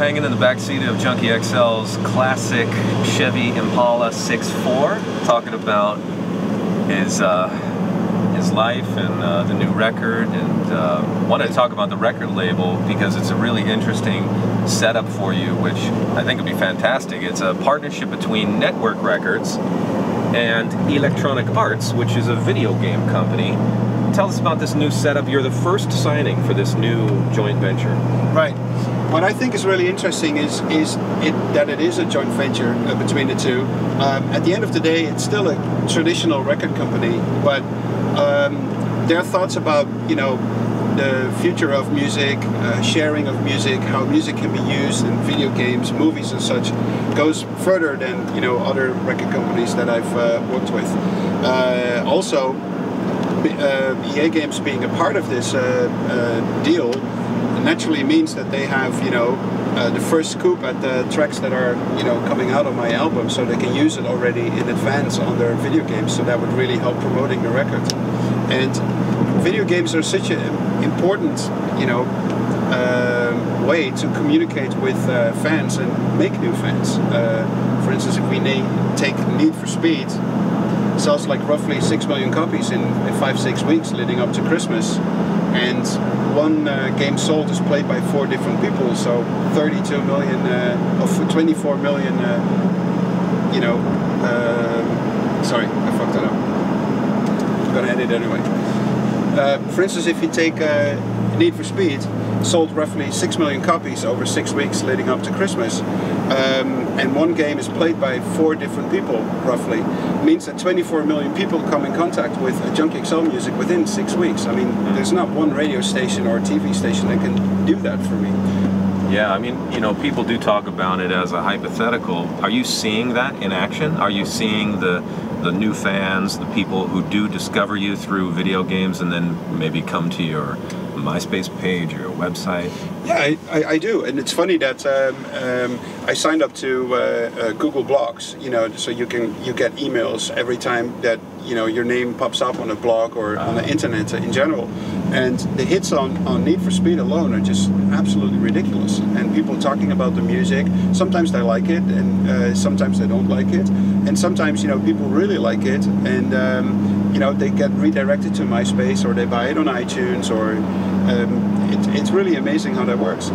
hanging in the back seat of Junkie XL's classic Chevy Impala 6.4, talking about his life and the new record, and wanted to talk about the record label because it's a really interesting setup for you, which I think would be fantastic. It's a partnership between Network Records and Electronic Arts, which is a video game company. Tell us about this new setup. You're the first signing for this new joint venture. Right. What I think is really interesting is that it is a joint venture between the two. At the end of the day, it's still a traditional record company, but their thoughts about, you know, the future of music, sharing of music, how music can be used in video games, movies and such, goes further than, you know, other record companies that I've worked with. Also, EA Games being a part of this deal naturally means that they have, you know, the first scoop at the tracks that are, you know, coming out on my album, so they can use it already in advance on their video games. So that would really help promoting the record. And video games are such an important, you know, way to communicate with fans and make new fans. For instance, if we take Need for Speed, it sells like roughly 6 million copies in 5-6 weeks leading up to Christmas, and one game sold is played by 4 different people, so 32 million of 24 million, you know, sorry, I fucked that up. I'm gonna edit it anyway. For instance, if you take Need for Speed, sold roughly 6 million copies over 6 weeks leading up to Christmas, and one game is played by 4 different people, roughly, means that 24 million people come in contact with Junkie XL music within 6 weeks. I mean, there's not one radio station or TV station that can do that for me. Yeah, I mean, you know, people do talk about it as a hypothetical. Are you seeing that in action? Are you seeing the new fans, the people who do discover you through video games and then maybe come to your MySpace page or your website? Yeah, I do, and it's funny that I signed up to Google Blogs, you know, so you get emails every time that, you know, your name pops up on a blog or on the internet in general. And the hits on Need for Speed alone are just absolutely ridiculous. And people talking about the music, sometimes they like it, and sometimes they don't like it. And sometimes, you know, people really like it, and you know, they get redirected to MySpace, or they buy it on iTunes, or it's really amazing how that works.